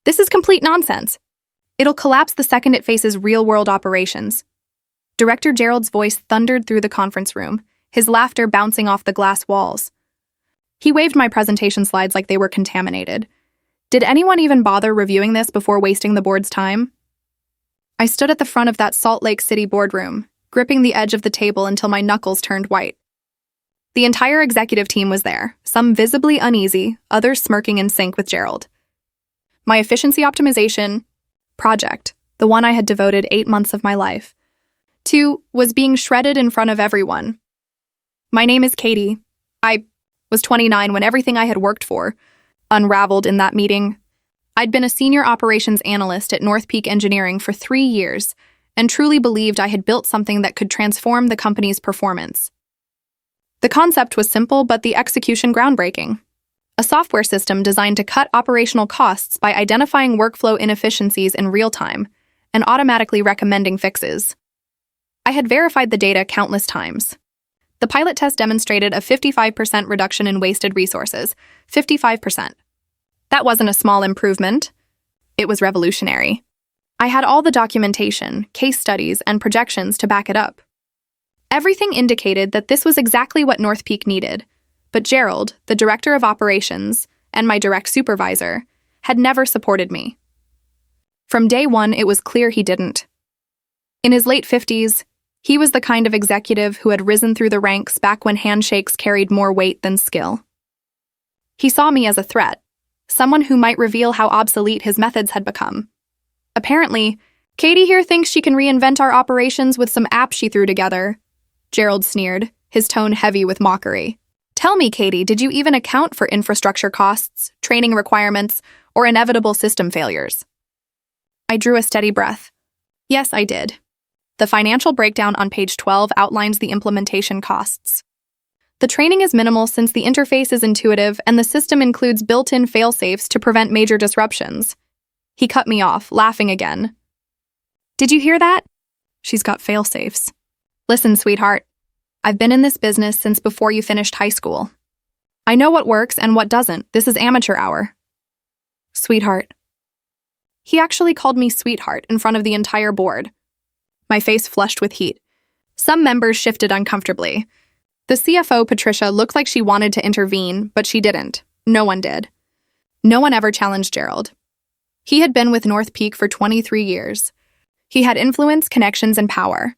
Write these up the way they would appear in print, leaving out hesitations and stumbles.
This is complete nonsense. It'll collapse the second it faces real-world operations. Director Gerald's voice thundered through the conference room, his laughter bouncing off the glass walls. He waved my presentation slides like they were contaminated. Did anyone even bother reviewing this before wasting the board's time? I stood at the front of that Salt Lake City boardroom, gripping the edge of the table until my knuckles turned white. The entire executive team was there, some visibly uneasy, others smirking in sync with Gerald. My efficiency optimization project, the one I had devoted 8 months of my life to, was being shredded in front of everyone. My name is Katie. I was 29 when everything I had worked for unraveled in that meeting. I'd been a senior operations analyst at North Peak Engineering for 3 years and truly believed I had built something that could transform the company's performance. The concept was simple, but the execution groundbreaking. A software system designed to cut operational costs by identifying workflow inefficiencies in real time and automatically recommending fixes. I had verified the data countless times. The pilot test demonstrated a 55% reduction in wasted resources. 55%. That wasn't a small improvement. It was revolutionary. I had all the documentation, case studies, and projections to back it up. Everything indicated that this was exactly what North Peak needed, but Gerald, the director of operations, and my direct supervisor, had never supported me. From day one, it was clear he didn't. In his late 50s, he was the kind of executive who had risen through the ranks back when handshakes carried more weight than skill. He saw me as a threat, someone who might reveal how obsolete his methods had become. Apparently, Katie here thinks she can reinvent our operations with some apps she threw together. Gerald sneered, his tone heavy with mockery. Tell me, Katie, did you even account for infrastructure costs, training requirements, or inevitable system failures? I drew a steady breath. Yes, I did. The financial breakdown on page 12 outlines the implementation costs. The training is minimal since the interface is intuitive and the system includes built-in fail-safes to prevent major disruptions. He cut me off, laughing again. Did you hear that? She's got fail-safes. Listen, sweetheart. I've been in this business since before you finished high school. I know what works and what doesn't. This is amateur hour. Sweetheart. He actually called me sweetheart in front of the entire board. My face flushed with heat. Some members shifted uncomfortably. The CFO, Patricia, looked like she wanted to intervene, but she didn't. No one did. No one ever challenged Gerald. He had been with North Peak for 23 years. He had influence, connections, and power.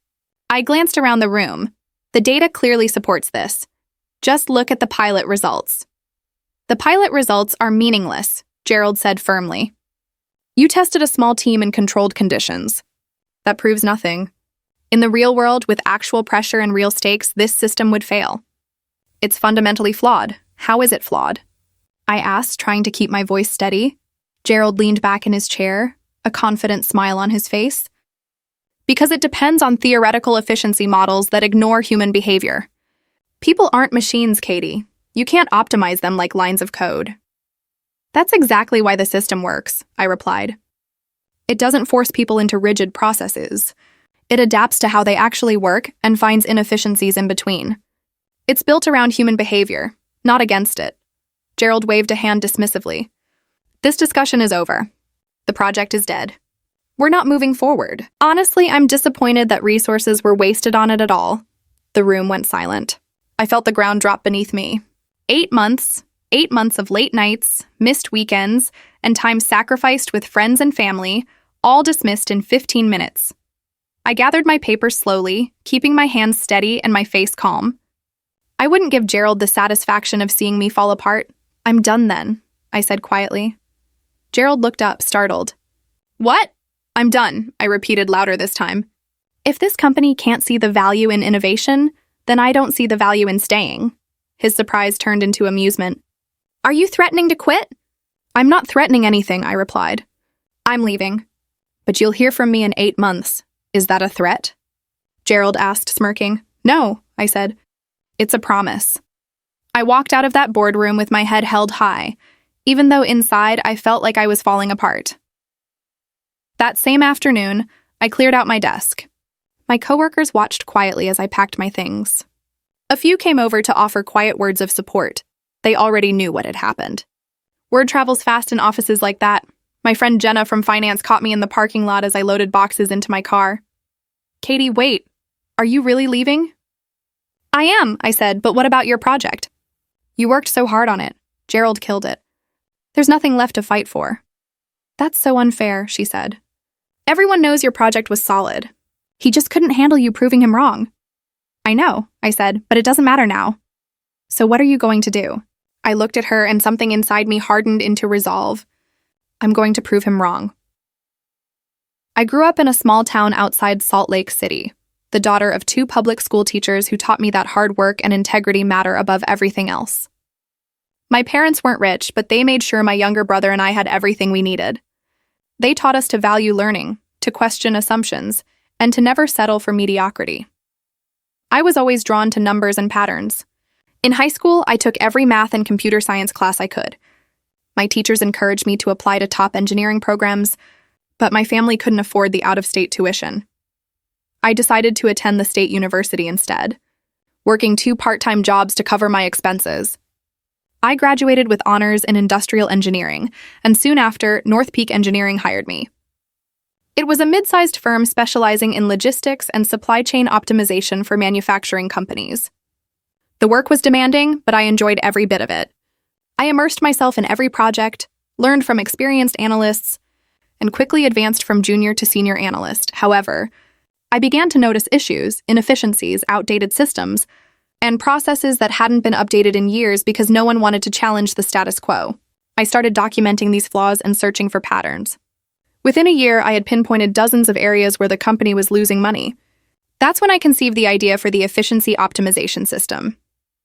I glanced around the room. The data clearly supports this. Just look at the pilot results. The pilot results are meaningless, Gerald said firmly. You tested a small team in controlled conditions. That proves nothing. In the real world, with actual pressure and real stakes, this system would fail. It's fundamentally flawed. How is it flawed? I asked, trying to keep my voice steady. Gerald leaned back in his chair, a confident smile on his face. Because it depends on theoretical efficiency models that ignore human behavior. People aren't machines, Katie. You can't optimize them like lines of code. That's exactly why the system works, I replied. It doesn't force people into rigid processes. It adapts to how they actually work and finds inefficiencies in between. It's built around human behavior, not against it. Gerald waved a hand dismissively. This discussion is over. The project is dead. We're not moving forward. Honestly, I'm disappointed that resources were wasted on it at all. The room went silent. I felt the ground drop beneath me. 8 months of late nights, missed weekends, and time sacrificed with friends and family, all dismissed in 15 minutes. I gathered my papers slowly, keeping my hands steady and my face calm. I wouldn't give Gerald the satisfaction of seeing me fall apart. I'm done then, I said quietly. Gerald looked up, startled. What? I'm done, I repeated louder this time. If this company can't see the value in innovation, then I don't see the value in staying. His surprise turned into amusement. Are you threatening to quit? I'm not threatening anything, I replied. I'm leaving. But you'll hear from me in 8 months. Is that a threat? Gerald asked, smirking. No, I said. It's a promise. I walked out of that boardroom with my head held high, even though inside I felt like I was falling apart. That same afternoon, I cleared out my desk. My coworkers watched quietly as I packed my things. A few came over to offer quiet words of support. They already knew what had happened. Word travels fast in offices like that. My friend Jenna from finance caught me in the parking lot as I loaded boxes into my car. "Katie, wait. Are you really leaving?" "I am," I said, "but what about your project?" "You worked so hard on it. Gerald killed it. There's nothing left to fight for." "That's so unfair," she said. "Everyone knows your project was solid. He just couldn't handle you proving him wrong." "I know," I said, "but it doesn't matter now." "So what are you going to do?" I looked at her and something inside me hardened into resolve. I'm going to prove him wrong. I grew up in a small town outside Salt Lake City, the daughter of 2 public school teachers who taught me that hard work and integrity matter above everything else. My parents weren't rich, but they made sure my younger brother and I had everything we needed. They taught us to value learning, to question assumptions, and to never settle for mediocrity. I was always drawn to numbers and patterns. In high school, I took every math and computer science class I could. My teachers encouraged me to apply to top engineering programs, but my family couldn't afford the out-of-state tuition. I decided to attend the state university instead, working 2 part-time jobs to cover my expenses. I graduated with honors in industrial engineering, and soon after, North Peak Engineering hired me. It was a mid-sized firm specializing in logistics and supply chain optimization for manufacturing companies. The work was demanding, but I enjoyed every bit of it. I immersed myself in every project, learned from experienced analysts, and quickly advanced from junior to senior analyst. However, I began to notice issues, inefficiencies, outdated systems, and processes that hadn't been updated in years because no one wanted to challenge the status quo. I started documenting these flaws and searching for patterns. Within a year, I had pinpointed dozens of areas where the company was losing money. That's when I conceived the idea for the efficiency optimization system.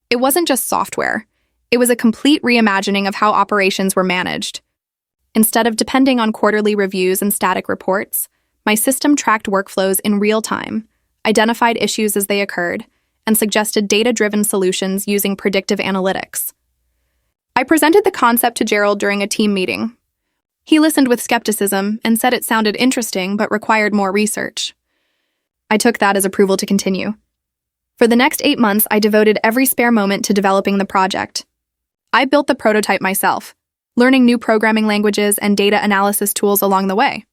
It wasn't just software. It was a complete reimagining of how operations were managed. Instead of depending on quarterly reviews and static reports, my system tracked workflows in real time, identified issues as they occurred, and suggested data-driven solutions using predictive analytics. I presented the concept to Gerald during a team meeting. He listened with skepticism and said it sounded interesting but required more research. I took that as approval to continue. For the next 8 months, I devoted every spare moment to developing the project. I built the prototype myself, learning new programming languages and data analysis tools along the way.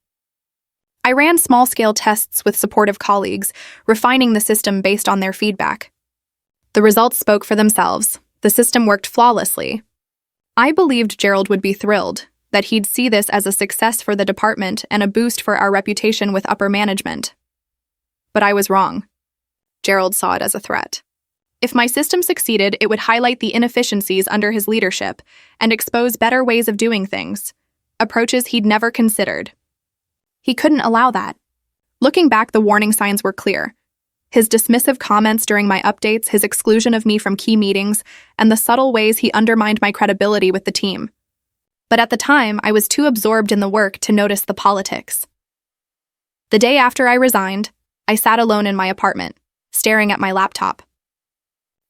I ran small-scale tests with supportive colleagues, refining the system based on their feedback. The results spoke for themselves. The system worked flawlessly. I believed Gerald would be thrilled, that he'd see this as a success for the department and a boost for our reputation with upper management. But I was wrong. Gerald saw it as a threat. If my system succeeded, it would highlight the inefficiencies under his leadership and expose better ways of doing things, approaches he'd never considered. He couldn't allow that. Looking back, the warning signs were clear. His dismissive comments during my updates, his exclusion of me from key meetings, and the subtle ways he undermined my credibility with the team. But at the time, I was too absorbed in the work to notice the politics. The day after I resigned, I sat alone in my apartment, staring at my laptop.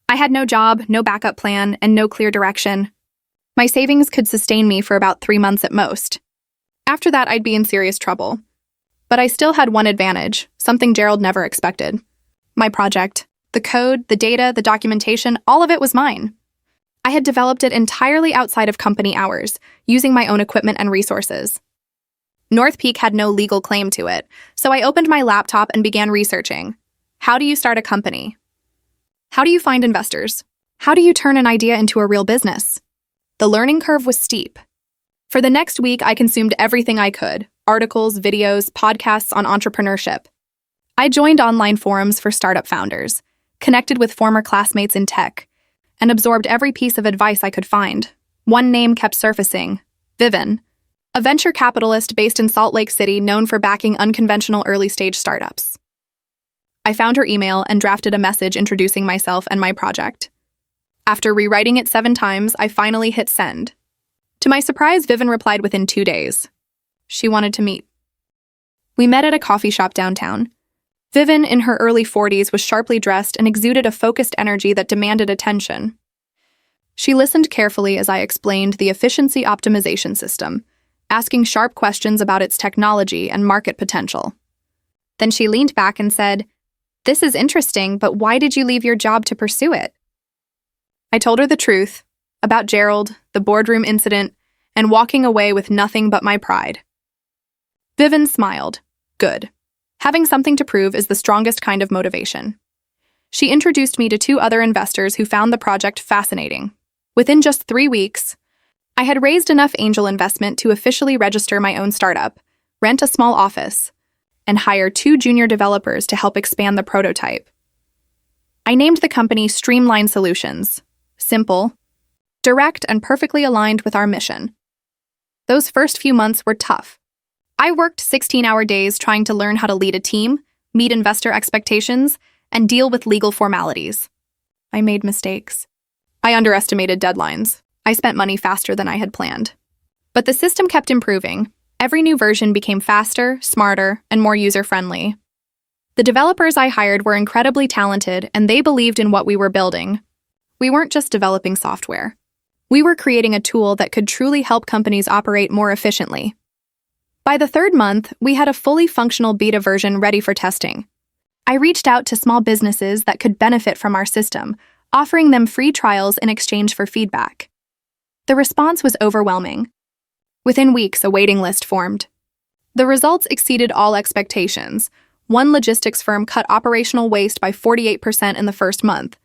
I had no job, no backup plan, and no clear direction. My savings could sustain me for about 3 months at most. After that, I'd be in serious trouble. But I still had one advantage, something Gerald never expected. My project. The code, the data, the documentation, all of it was mine. I had developed it entirely outside of company hours, using my own equipment and resources. North Peak had no legal claim to it, so I opened my laptop and began researching. How do you start a company? How do you find investors? How do you turn an idea into a real business? The learning curve was steep. For the next week, I consumed everything I could: articles, videos, podcasts on entrepreneurship. I joined online forums for startup founders, connected with former classmates in tech, and absorbed every piece of advice I could find. One name kept surfacing: Vivian, a venture capitalist based in Salt Lake City known for backing unconventional early-stage startups. I found her email and drafted a message introducing myself and my project. After rewriting it 7 times, I finally hit send. To my surprise, Vivian replied within 2 days. She wanted to meet. We met at a coffee shop downtown. Vivian, in her early 40s, was sharply dressed and exuded a focused energy that demanded attention. She listened carefully as I explained the efficiency optimization system, asking sharp questions about its technology and market potential. Then she leaned back and said, "This is interesting, but why did you leave your job to pursue it?" I told her the truth about Gerald, the boardroom incident, and walking away with nothing but my pride. Vivian smiled. Good. Having something to prove is the strongest kind of motivation. She introduced me to 2 other investors who found the project fascinating. Within just 3 weeks, I had raised enough angel investment to officially register my own startup, rent a small office, and hire 2 junior developers to help expand the prototype. I named the company Streamline Solutions. Simple, direct, and perfectly aligned with our mission. Those first few months were tough. I worked 16-hour days trying to learn how to lead a team, meet investor expectations, and deal with legal formalities. I made mistakes. I underestimated deadlines. I spent money faster than I had planned. But the system kept improving. Every new version became faster, smarter, and more user-friendly. The developers I hired were incredibly talented, and they believed in what we were building. We weren't just developing software. We were creating a tool that could truly help companies operate more efficiently. By the 3rd month, we had a fully functional beta version ready for testing. I reached out to small businesses that could benefit from our system, offering them free trials in exchange for feedback. The response was overwhelming. Within weeks, a waiting list formed. The results exceeded all expectations. One logistics firm cut operational waste by 48% in the first month,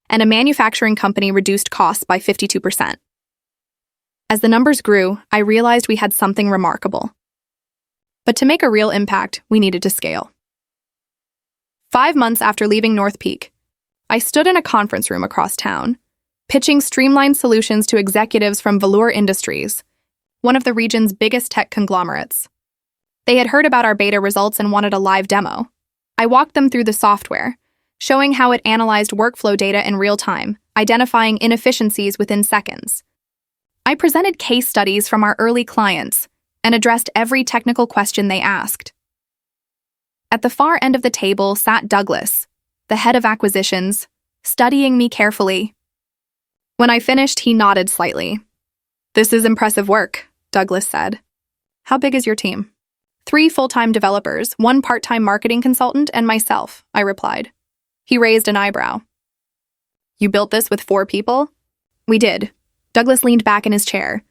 and a manufacturing company reduced costs by 52%. As the numbers grew, I realized we had something remarkable. But to make a real impact, we needed to scale. 5 months after leaving North Peak, I stood in a conference room across town, pitching streamlined solutions to executives from Velour Industries, one of the region's biggest tech conglomerates. They had heard about our beta results and wanted a live demo. I walked them through the software, showing how it analyzed workflow data in real time, identifying inefficiencies within seconds. I presented case studies from our early clients and addressed every technical question they asked. At the far end of the table sat Douglas, the head of acquisitions, studying me carefully. When I finished, he nodded slightly. "This is impressive work," Douglas said. "How big is your team?" 3 full-time developers, 1 part-time marketing consultant, and myself, I replied. He raised an eyebrow. "You built this with 4 people?" "We did." Douglas leaned back in his chair.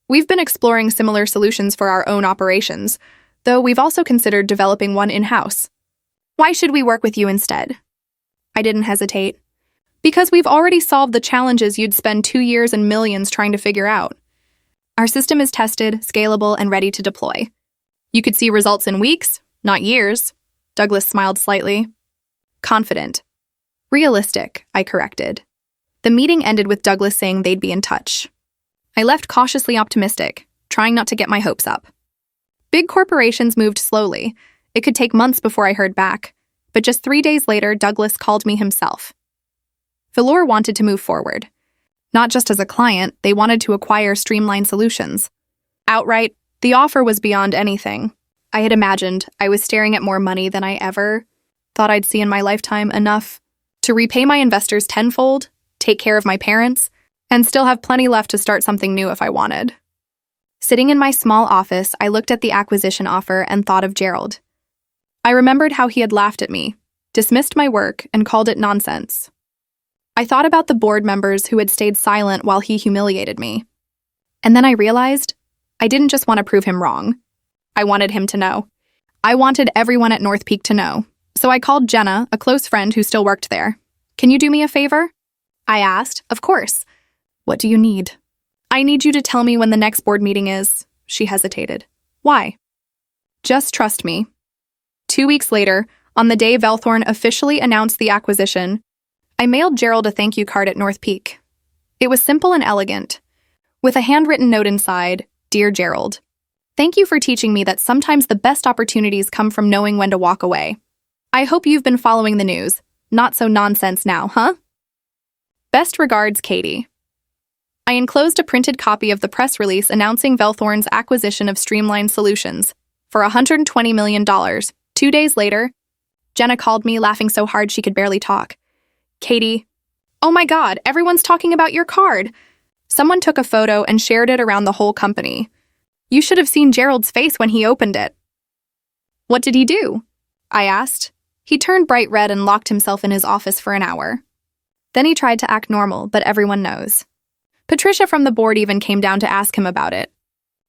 "We've been exploring similar solutions for our own operations, though we've also considered developing one in-house. Why should we work with you instead?" I didn't hesitate. "Because we've already solved the challenges you'd spend 2 years and millions trying to figure out. Our system is tested, scalable, and ready to deploy. You could see results in weeks, not years." Douglas smiled slightly. "Confident. Realistic," I corrected. The meeting ended with Douglas saying they'd be in touch. I left cautiously optimistic, trying not to get my hopes up. Big corporations moved slowly. It could take months before I heard back, but just 3 days later, Douglas called me himself. Velour wanted to move forward. Not just as a client, they wanted to acquire Streamline Solutions. Outright, the offer was beyond anything I had imagined. I was staring at more money than I ever thought I'd see in my lifetime, enough to repay my investors tenfold, take care of my parents, and still have plenty left to start something new if I wanted. Sitting in my small office, I looked at the acquisition offer and thought of Gerald. I remembered how he had laughed at me, dismissed my work, and called it nonsense. I thought about the board members who had stayed silent while he humiliated me. And then I realized I didn't just want to prove him wrong. I wanted him to know. I wanted everyone at North Peak to know. So I called Jenna, a close friend who still worked there. "Can you do me a favor?" I asked. "Of course." "What do you need?" "I need you to tell me when the next board meeting is." She hesitated. "Why?" "Just trust me." 2 weeks later, on the day Velthorn officially announced the acquisition, I mailed Gerald a thank you card at North Peak. It was simple and elegant, with a handwritten note inside, "Dear Gerald, thank you for teaching me that sometimes the best opportunities come from knowing when to walk away. I hope you've been following the news. Not so nonsense now, huh? Best regards, Katie." I enclosed a printed copy of the press release announcing Velthorn's acquisition of Streamline Solutions for $120 million. 2 days later, Jenna called me, laughing so hard she could barely talk. "Katie, oh my God, everyone's talking about your card. Someone took a photo and shared it around the whole company. You should have seen Gerald's face when he opened it." "What did he do?" I asked. He turned bright red and locked himself in his office for an hour. Then he tried to act normal, but everyone knows. Patricia from the board even came down to ask him about it.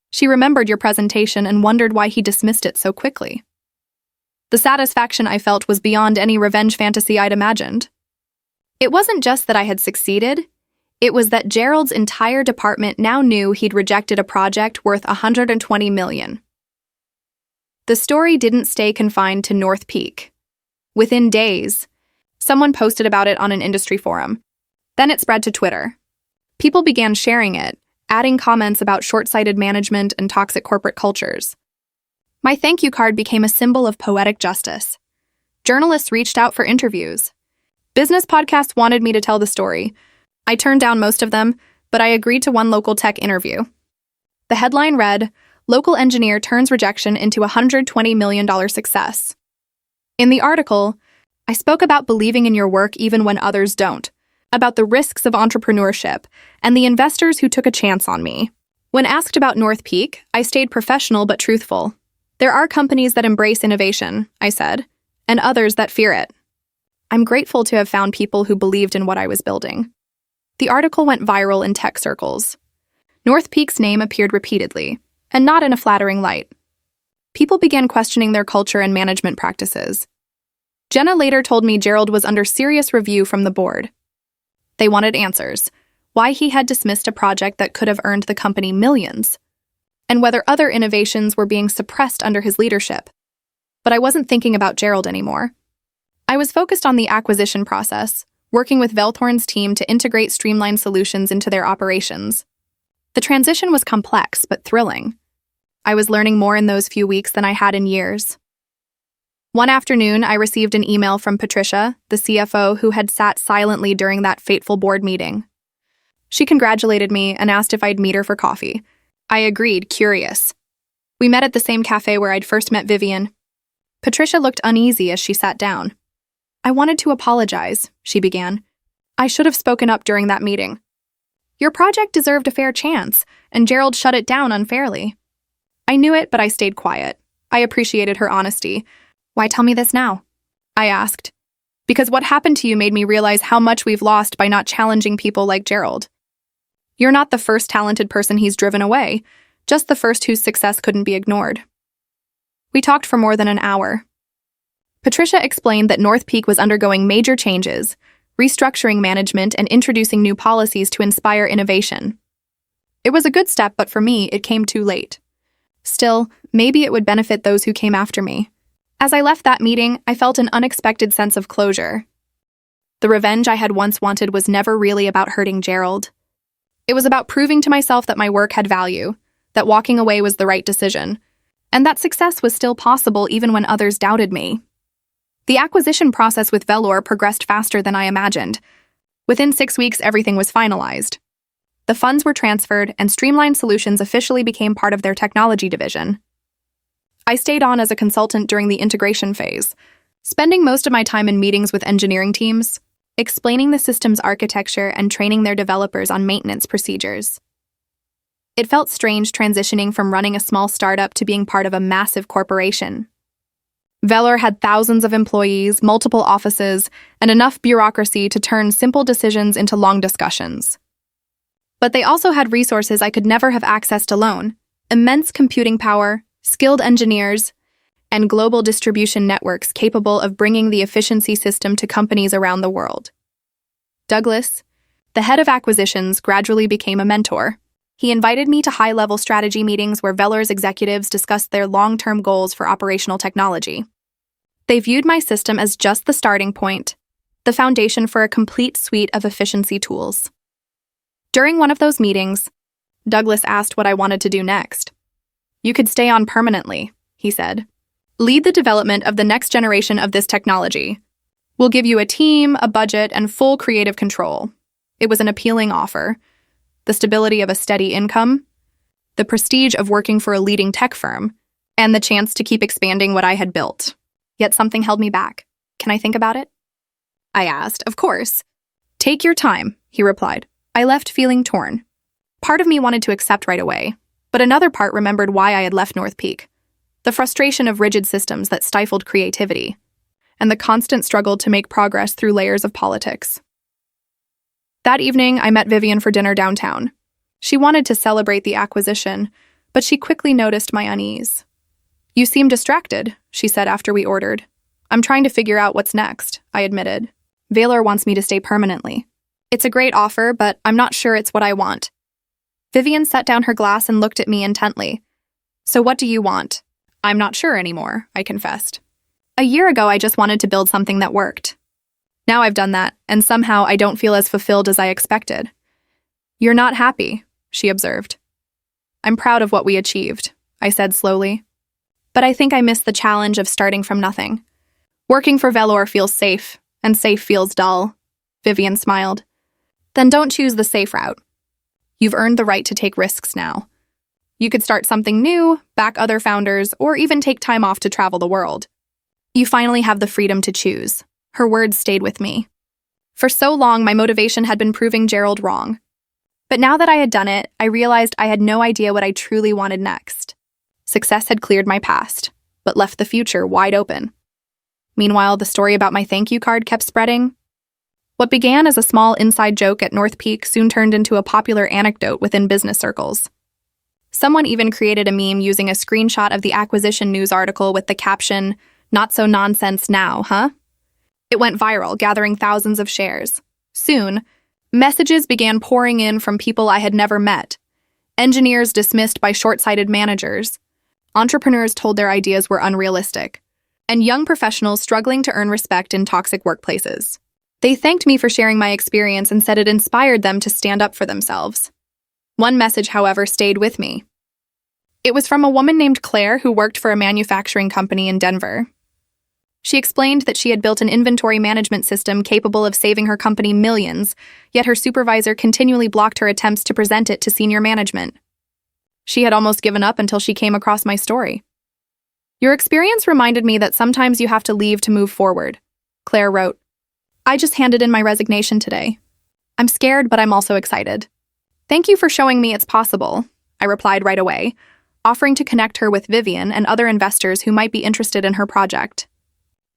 She remembered your presentation and wondered why he dismissed it so quickly. The satisfaction I felt was beyond any revenge fantasy I'd imagined. It wasn't just that I had succeeded, it was that Gerald's entire department now knew he'd rejected a project worth $120 million. The story didn't stay confined to North Peak. Within days, someone posted about it on an industry forum. Then it spread to Twitter. People began sharing it, adding comments about short-sighted management and toxic corporate cultures. My thank you card became a symbol of poetic justice. Journalists reached out for interviews. Business podcasts wanted me to tell the story. I turned down most of them, but I agreed to one local tech interview. The headline read, "Local engineer turns rejection into a $120 million success." In the article, I spoke about believing in your work even when others don't, about the risks of entrepreneurship, and the investors who took a chance on me. When asked about North Peak, I stayed professional but truthful. There are companies that embrace innovation, I said, and others that fear it. I'm grateful to have found people who believed in what I was building. The article went viral in tech circles. North Peak's name appeared repeatedly, and not in a flattering light. People began questioning their culture and management practices. Jenna later told me Gerald was under serious review from the board. They wanted answers, why he had dismissed a project that could have earned the company millions, and whether other innovations were being suppressed under his leadership. But I wasn't thinking about Gerald anymore. I was focused on the acquisition process, working with Velthorn's team to integrate streamlined solutions into their operations. The transition was complex but thrilling. I was learning more in those few weeks than I had in years. One afternoon, I received an email from Patricia, the CFO who had sat silently during that fateful board meeting. She congratulated me and asked if I'd meet her for coffee. I agreed, curious. We met at the same cafe where I'd first met Vivian. Patricia looked uneasy as she sat down. I wanted to apologize, she began. I should have spoken up during that meeting. Your project deserved a fair chance, and Gerald shut it down unfairly. I knew it, but I stayed quiet. I appreciated her honesty. Why tell me this now? I asked. Because what happened to you made me realize how much we've lost by not challenging people like Gerald. You're not the first talented person he's driven away, just the first whose success couldn't be ignored. We talked for more than an hour. Patricia explained that North Peak was undergoing major changes, restructuring management and introducing new policies to inspire innovation. It was a good step, but for me, it came too late. Still, maybe it would benefit those who came after me. As I left that meeting, I felt an unexpected sense of closure. The revenge I had once wanted was never really about hurting Gerald. It was about proving to myself that my work had value, that walking away was the right decision, and that success was still possible even when others doubted me. The acquisition process with Velor progressed faster than I imagined. Within 6 weeks, everything was finalized. The funds were transferred, and Streamlined Solutions officially became part of their technology division. I stayed on as a consultant during the integration phase, spending most of my time in meetings with engineering teams, explaining the system's architecture and training their developers on maintenance procedures. It felt strange transitioning from running a small startup to being part of a massive corporation. Velor had thousands of employees, multiple offices, and enough bureaucracy to turn simple decisions into long discussions. But they also had resources I could never have accessed alone: immense computing power, skilled engineers, and global distribution networks capable of bringing the efficiency system to companies around the world. Douglas, the head of acquisitions, gradually became a mentor. He invited me to high-level strategy meetings where Velor's executives discussed their long-term goals for operational technology. They viewed my system as just the starting point, the foundation for a complete suite of efficiency tools. During one of those meetings, Douglas asked what I wanted to do next. You could stay on permanently, he said. Lead the development of the next generation of this technology. We'll give you a team, a budget, and full creative control. It was an appealing offer. The stability of a steady income, the prestige of working for a leading tech firm, and the chance to keep expanding what I had built. Yet something held me back. Can I think about it? I asked. Of course. Take your time, he replied. I left feeling torn. Part of me wanted to accept right away, but another part remembered why I had left North Peak. The frustration of rigid systems that stifled creativity, and the constant struggle to make progress through layers of politics. That evening, I met Vivian for dinner downtown. She wanted to celebrate the acquisition, but she quickly noticed my unease. "You seem distracted," she said after we ordered. "I'm trying to figure out what's next," I admitted. "Valor wants me to stay permanently. It's a great offer, but I'm not sure it's what I want." Vivian set down her glass and looked at me intently. "So what do you want?" "I'm not sure anymore," I confessed. "A year ago, I just wanted to build something that worked. Now I've done that, and somehow I don't feel as fulfilled as I expected." "You're not happy," she observed. "I'm proud of what we achieved," I said slowly. "But I think I miss the challenge of starting from nothing. Working for Valor feels safe, and safe feels dull." Vivian smiled. "Then don't choose the safe route. You've earned the right to take risks now. You could start something new, back other founders, or even take time off to travel the world. You finally have the freedom to choose." Her words stayed with me. For so long, my motivation had been proving Gerald wrong. But now that I had done it, I realized I had no idea what I truly wanted next. Success had cleared my past, but left the future wide open. Meanwhile, the story about my thank you card kept spreading. What began as a small inside joke at North Peak soon turned into a popular anecdote within business circles. Someone even created a meme using a screenshot of the acquisition news article with the caption, "Not so nonsense now, huh?" It went viral, gathering thousands of shares. Soon, messages began pouring in from people I had never met. Engineers dismissed by short-sighted managers. Entrepreneurs told their ideas were unrealistic. And young professionals struggling to earn respect in toxic workplaces. They thanked me for sharing my experience and said it inspired them to stand up for themselves. One message, however, stayed with me. It was from a woman named Claire who worked for a manufacturing company in Denver. She explained that she had built an inventory management system capable of saving her company millions, yet her supervisor continually blocked her attempts to present it to senior management. She had almost given up until she came across my story. "Your experience reminded me that sometimes you have to leave to move forward," Claire wrote. "I just handed in my resignation today. I'm scared, but I'm also excited." "Thank you for showing me it's possible," I replied right away, offering to connect her with Vivian and other investors who might be interested in her project.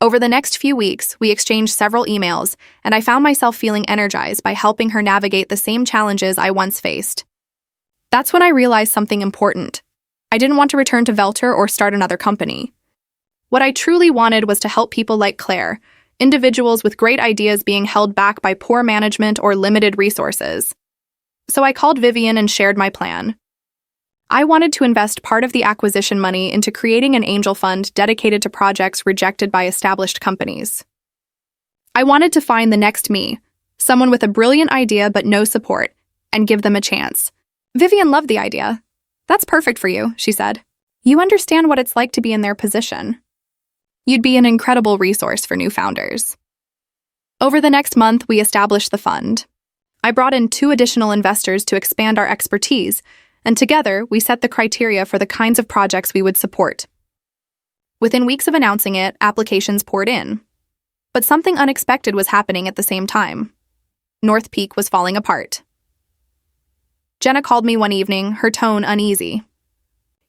Over the next few weeks, we exchanged several emails, and I found myself feeling energized by helping her navigate the same challenges I once faced. That's when I realized something important. I didn't want to return to Velter or start another company. What I truly wanted was to help people like Claire, individuals with great ideas being held back by poor management or limited resources. So I called Vivian and shared my plan. I wanted to invest part of the acquisition money into creating an angel fund dedicated to projects rejected by established companies. I wanted to find the next me, someone with a brilliant idea but no support, and give them a chance. Vivian loved the idea. "That's perfect for you," she said. "You understand what it's like to be in their position. You'd be an incredible resource for new founders." Over the next month, we established the fund. I brought in 2 additional investors to expand our expertise, and together, we set the criteria for the kinds of projects we would support. Within weeks of announcing it, applications poured in. But something unexpected was happening at the same time. North Peak was falling apart. Jenna called me one evening, her tone uneasy.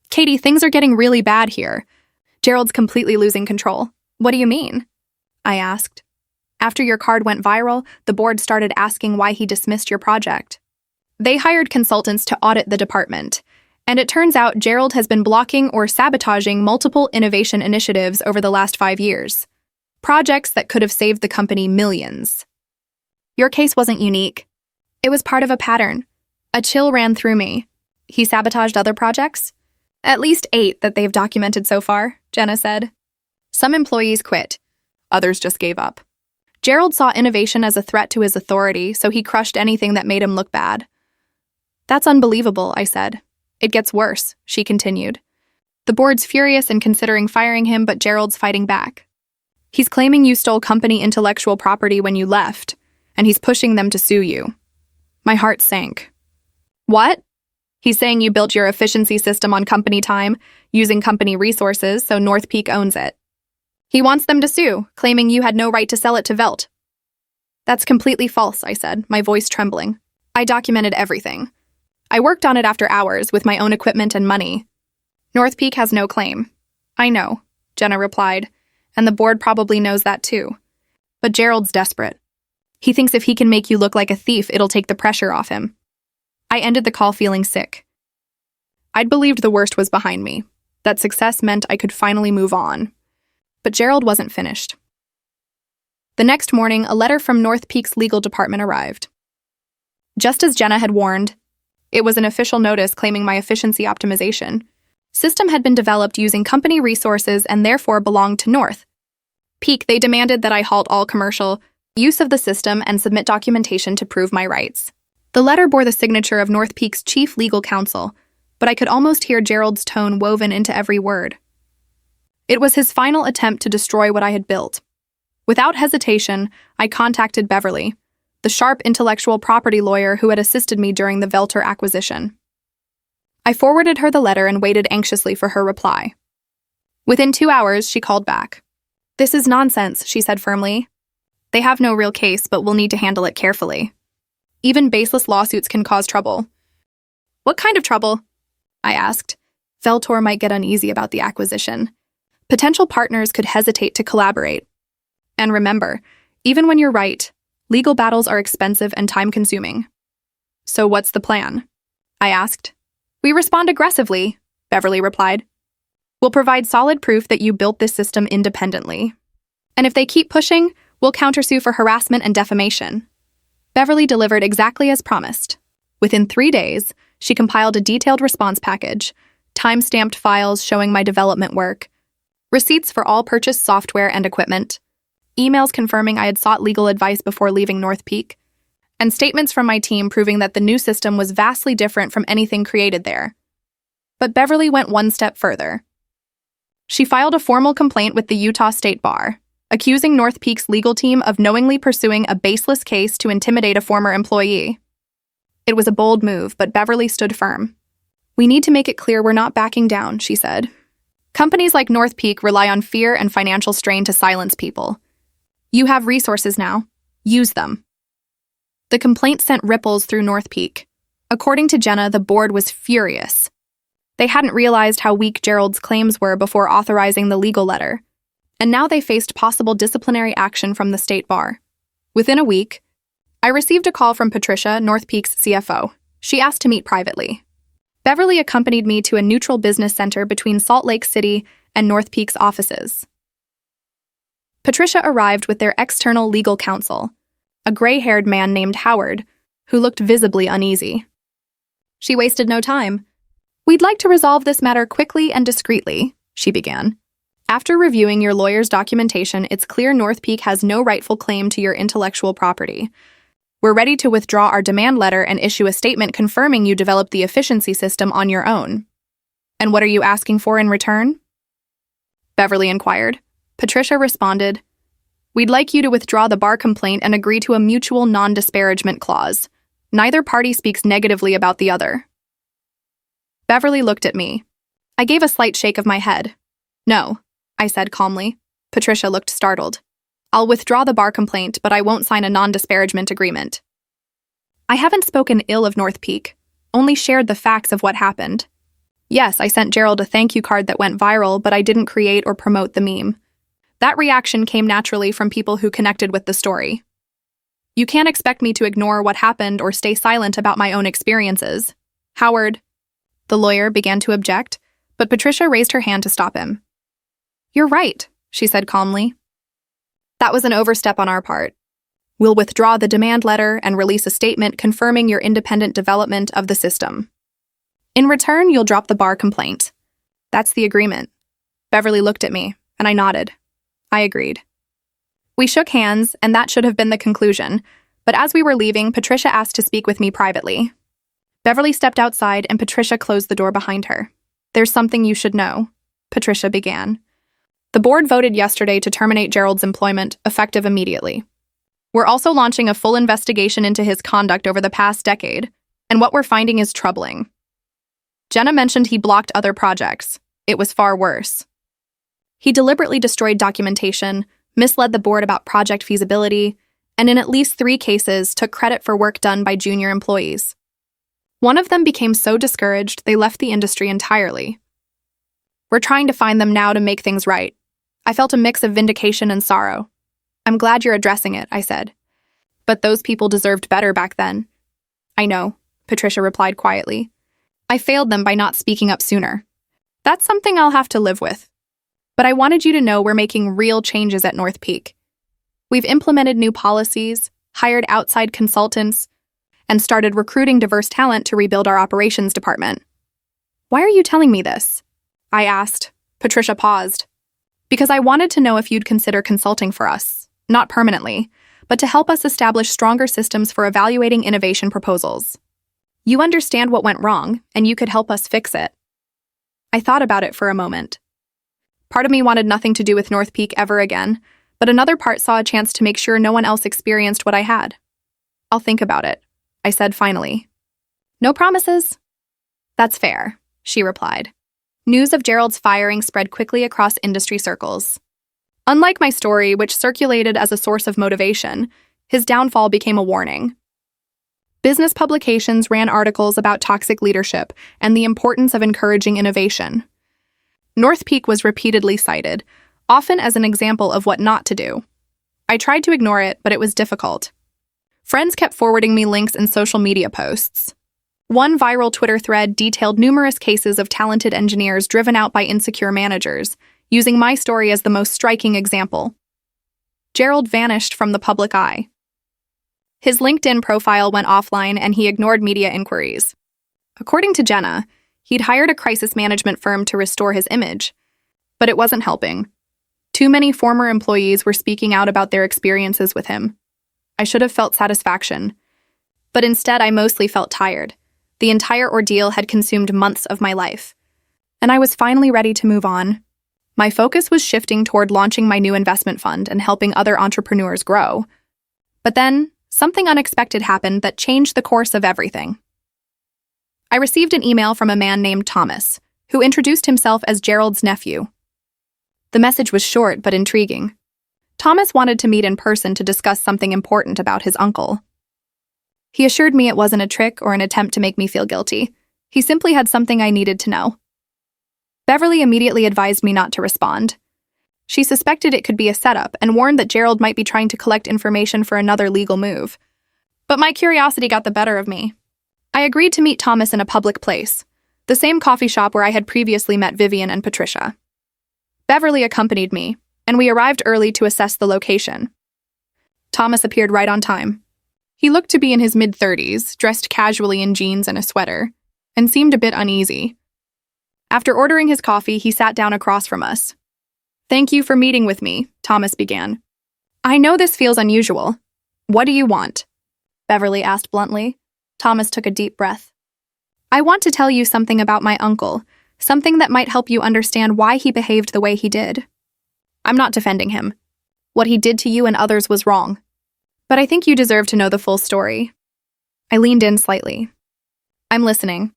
"Katie, things are getting really bad here. Gerald's completely losing control." "What do you mean?" I asked. "After your card went viral, the board started asking why he dismissed your project. They hired consultants to audit the department, and it turns out Gerald has been blocking or sabotaging multiple innovation initiatives over the last 5 years. Projects that could have saved the company millions. Your case wasn't unique. It was part of a pattern. A chill ran through me. He sabotaged other projects? At least 8 that they've documented so far," Jenna said. "Some employees quit. Others just gave up. Gerald saw innovation as a threat to his authority, so he crushed anything that made him look bad." "That's unbelievable," I said. "It gets worse," she continued. "The board's furious and considering firing him, but Gerald's fighting back. He's claiming you stole company intellectual property when you left, and he's pushing them to sue you." My heart sank. "What?" "He's saying you built your efficiency system on company time, using company resources, so North Peak owns it. He wants them to sue, claiming you had no right to sell it to Velt." "That's completely false," I said, my voice trembling. "I documented everything. I worked on it after hours with my own equipment and money. North Peak has no claim." "I know," Jenna replied, "and the board probably knows that too. But Gerald's desperate. He thinks if he can make you look like a thief, it'll take the pressure off him." I ended the call feeling sick. I'd believed the worst was behind me, that success meant I could finally move on. But Gerald wasn't finished. The next morning, a letter from North Peak's legal department arrived. Just as Jenna had warned, it was an official notice claiming my efficiency optimization system had been developed using company resources and therefore belonged to North Peak. They demanded that I halt all commercial use of the system and submit documentation to prove my rights. The letter bore the signature of North Peak's chief legal counsel, but I could almost hear Gerald's tone woven into every word. It was his final attempt to destroy what I had built. Without hesitation, I contacted Beverly, the sharp intellectual property lawyer who had assisted me during the Velter acquisition. I forwarded her the letter and waited anxiously for her reply. Within 2 hours, she called back. "This is nonsense," she said firmly. "They have no real case, but we'll need to handle it carefully. Even baseless lawsuits can cause trouble." "What kind of trouble?" I asked. Veltor might get uneasy about the acquisition. Potential partners could hesitate to collaborate. And remember, even when you're right, legal battles are expensive and time-consuming. "So what's the plan?" I asked. "We respond aggressively," Beverly replied. "We'll provide solid proof that you built this system independently. And if they keep pushing, we'll countersue for harassment and defamation." Beverly delivered exactly as promised. Within 3 days, she compiled a detailed response package, time-stamped files showing my development work, receipts for all purchased software and equipment, emails confirming I had sought legal advice before leaving North Peak, and statements from my team proving that the new system was vastly different from anything created there. But Beverly went one step further. She filed a formal complaint with the Utah State Bar, accusing North Peak's legal team of knowingly pursuing a baseless case to intimidate a former employee. It was a bold move, but Beverly stood firm. "We need to make it clear we're not backing down," she said. "Companies like North Peak rely on fear and financial strain to silence people. You have resources now. Use them." The complaint sent ripples through North Peak. According to Jenna, the board was furious. They hadn't realized how weak Gerald's claims were before authorizing the legal letter, and now they faced possible disciplinary action from the state bar. Within a week, I received a call from Patricia, North Peak's CFO. She asked to meet privately. Beverly accompanied me to a neutral business center between Salt Lake City and North Peak's offices. Patricia arrived with their external legal counsel, a gray-haired man named Howard, who looked visibly uneasy. She wasted no time. "We'd like to resolve this matter quickly and discreetly," she began. "After reviewing your lawyer's documentation, it's clear North Peak has no rightful claim to your intellectual property. We're ready to withdraw our demand letter and issue a statement confirming you developed the efficiency system on your own." "And what are you asking for in return?" Beverly inquired. Patricia responded, "We'd like you to withdraw the bar complaint and agree to a mutual non-disparagement clause. Neither party speaks negatively about the other." Beverly looked at me. I gave a slight shake of my head. "No," I said calmly. Patricia looked startled. "I'll withdraw the bar complaint, but I won't sign a non-disparagement agreement." I haven't spoken ill of North Peak, only shared the facts of what happened. Yes, I sent Gerald a thank you card that went viral, but I didn't create or promote the meme. That reaction came naturally from people who connected with the story. You can't expect me to ignore what happened or stay silent about my own experiences. "Howard," the lawyer began to object, but Patricia raised her hand to stop him. "You're right," she said calmly. "That was an overstep on our part. We'll withdraw the demand letter and release a statement confirming your independent development of the system. In return, you'll drop the bar complaint. That's the agreement." Beverly looked at me, and I nodded. I agreed. We shook hands, and that should have been the conclusion, but as we were leaving, Patricia asked to speak with me privately. Beverly stepped outside, and Patricia closed the door behind her. "There's something you should know," Patricia began. "The board voted yesterday to terminate Gerald's employment, effective immediately. We're also launching a full investigation into his conduct over the past decade, and what we're finding is troubling. Jenna mentioned he blocked other projects. It was far worse. He deliberately destroyed documentation, misled the board about project feasibility, and in at least 3 cases took credit for work done by junior employees. One of them became so discouraged they left the industry entirely. We're trying to find them now to make things right." I felt a mix of vindication and sorrow. "I'm glad you're addressing it," I said. "But those people deserved better back then." "I know," Patricia replied quietly. I failed them by not speaking up sooner. That's something I'll have to live with. But I wanted you to know we're making real changes at North Peak. We've implemented new policies, hired outside consultants, and started recruiting diverse talent to rebuild our operations department. Why are you telling me this? I asked. Patricia paused. Because I wanted to know if you'd consider consulting for us, not permanently, but to help us establish stronger systems for evaluating innovation proposals. You understand what went wrong, and you could help us fix it. I thought about it for a moment. Part of me wanted nothing to do with North Peak ever again, but another part saw a chance to make sure no one else experienced what I had. I'll think about it, I said finally. No promises. That's fair, she replied. News of Gerald's firing spread quickly across industry circles. Unlike my story, which circulated as a source of motivation, his downfall became a warning. Business publications ran articles about toxic leadership and the importance of encouraging innovation. North Peak was repeatedly cited, often as an example of what not to do. I tried to ignore it, but it was difficult. Friends kept forwarding me links and social media posts. One viral Twitter thread detailed numerous cases of talented engineers driven out by insecure managers, using my story as the most striking example. Gerald vanished from the public eye. His LinkedIn profile went offline and he ignored media inquiries. According to Jenna, he'd hired a crisis management firm to restore his image, but it wasn't helping. Too many former employees were speaking out about their experiences with him. I should have felt satisfaction, but instead I mostly felt tired. The entire ordeal had consumed months of my life, and I was finally ready to move on. My focus was shifting toward launching my new investment fund and helping other entrepreneurs grow. But then, something unexpected happened that changed the course of everything. I received an email from a man named Thomas, who introduced himself as Gerald's nephew. The message was short but intriguing. Thomas wanted to meet in person to discuss something important about his uncle. He assured me it wasn't a trick or an attempt to make me feel guilty. He simply had something I needed to know. Beverly immediately advised me not to respond. She suspected it could be a setup and warned that Gerald might be trying to collect information for another legal move. But my curiosity got the better of me. I agreed to meet Thomas in a public place, the same coffee shop where I had previously met Vivian and Patricia. Beverly accompanied me, and we arrived early to assess the location. Thomas appeared right on time. He looked to be in his mid-30s, dressed casually in jeans and a sweater, and seemed a bit uneasy. After ordering his coffee, he sat down across from us. "Thank you for meeting with me," Thomas began. "I know this feels unusual. What do you want?" Beverly asked bluntly. Thomas took a deep breath. "I want to tell you something about my uncle, something that might help you understand why he behaved the way he did. I'm not defending him. What he did to you and others was wrong. But I think you deserve to know the full story." I leaned in slightly. "I'm listening."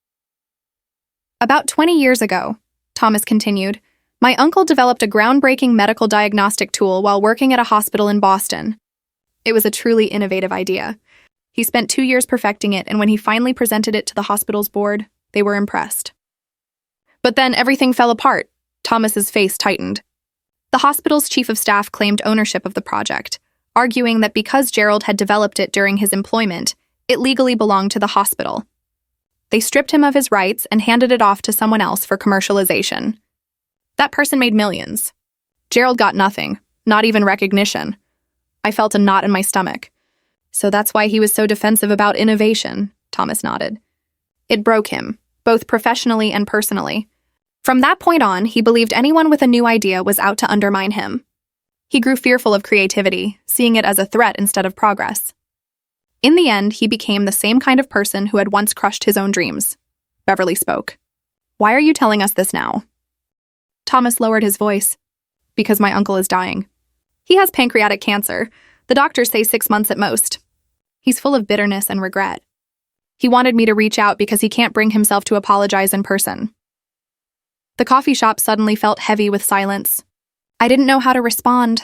"About 20 years ago," Thomas continued, "my uncle developed a groundbreaking medical diagnostic tool while working at a hospital in Boston. It was a truly innovative idea. He spent 2 years perfecting it, and when he finally presented it to the hospital's board, they were impressed. But then everything fell apart." Thomas's face tightened. The hospital's chief of staff claimed ownership of the project, arguing that because Gerald had developed it during his employment, it legally belonged to the hospital. They stripped him of his rights and handed it off to someone else for commercialization. That person made millions. Gerald got nothing, not even recognition. I felt a knot in my stomach. "So that's why he was so defensive about innovation," Thomas nodded. "It broke him, both professionally and personally. From that point on, he believed anyone with a new idea was out to undermine him. He grew fearful of creativity, seeing it as a threat instead of progress. In the end, he became the same kind of person who had once crushed his own dreams." Beverly spoke. "Why are you telling us this now?" Thomas lowered his voice. "Because my uncle is dying. He has pancreatic cancer. The doctors say 6 months at most. He's full of bitterness and regret. He wanted me to reach out because he can't bring himself to apologize in person." The coffee shop suddenly felt heavy with silence. I didn't know how to respond.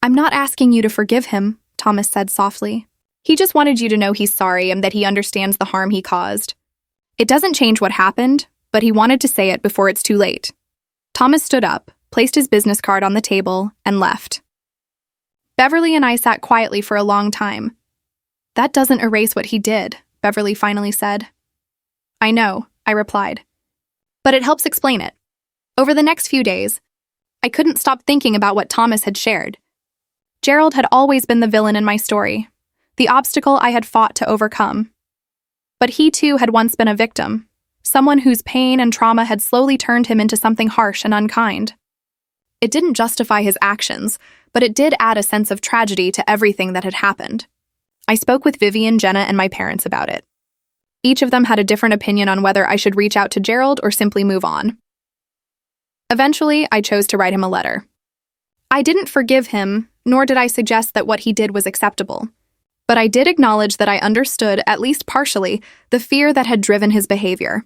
"I'm not asking you to forgive him," Thomas said softly. "He just wanted you to know he's sorry and that he understands the harm he caused. It doesn't change what happened, but he wanted to say it before it's too late." Thomas stood up, placed his business card on the table, and left. Beverly and I sat quietly for a long time. "That doesn't erase what he did," Beverly finally said. "I know," I replied. But it helps explain it. Over the next few days, I couldn't stop thinking about what Thomas had shared. Gerald had always been the villain in my story, the obstacle I had fought to overcome. But he too had once been a victim, someone whose pain and trauma had slowly turned him into something harsh and unkind. It didn't justify his actions, but it did add a sense of tragedy to everything that had happened. I spoke with Vivian, Jenna, and my parents about it. Each of them had a different opinion on whether I should reach out to Gerald or simply move on. Eventually, I chose to write him a letter. I didn't forgive him, nor did I suggest that what he did was acceptable. But I did acknowledge that I understood, at least partially, the fear that had driven his behavior.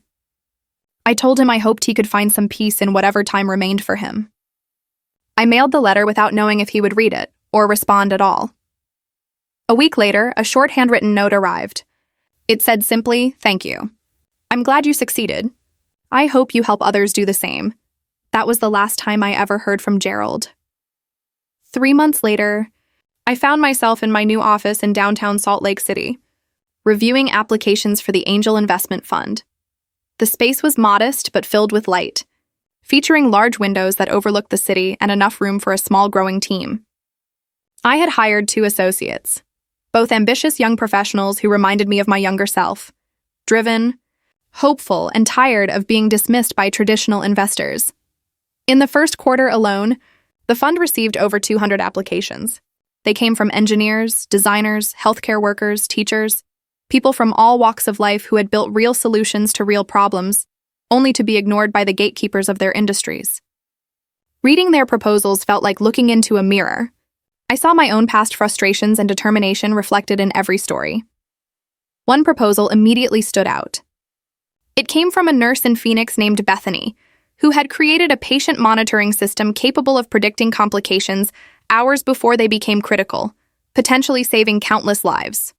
I told him I hoped he could find some peace in whatever time remained for him. I mailed the letter without knowing if he would read it, or respond at all. A week later, a short handwritten note arrived. It said simply, "Thank you. I'm glad you succeeded. I hope you help others do the same." That was the last time I ever heard from Gerald. 3 months later, I found myself in my new office in downtown Salt Lake City, reviewing applications for the Angel Investment Fund. The space was modest but filled with light, featuring large windows that overlooked the city and enough room for a small growing team. I had hired 2 associates, both ambitious young professionals who reminded me of my younger self, driven, hopeful, and tired of being dismissed by traditional investors. In the first quarter alone, the fund received over 200 applications. They came from engineers, designers, healthcare workers, teachers, people from all walks of life who had built real solutions to real problems, only to be ignored by the gatekeepers of their industries. Reading their proposals felt like looking into a mirror. I saw my own past frustrations and determination reflected in every story. One proposal immediately stood out. It came from a nurse in Phoenix named Bethany, who had created a patient monitoring system capable of predicting complications hours before they became critical, potentially saving countless lives.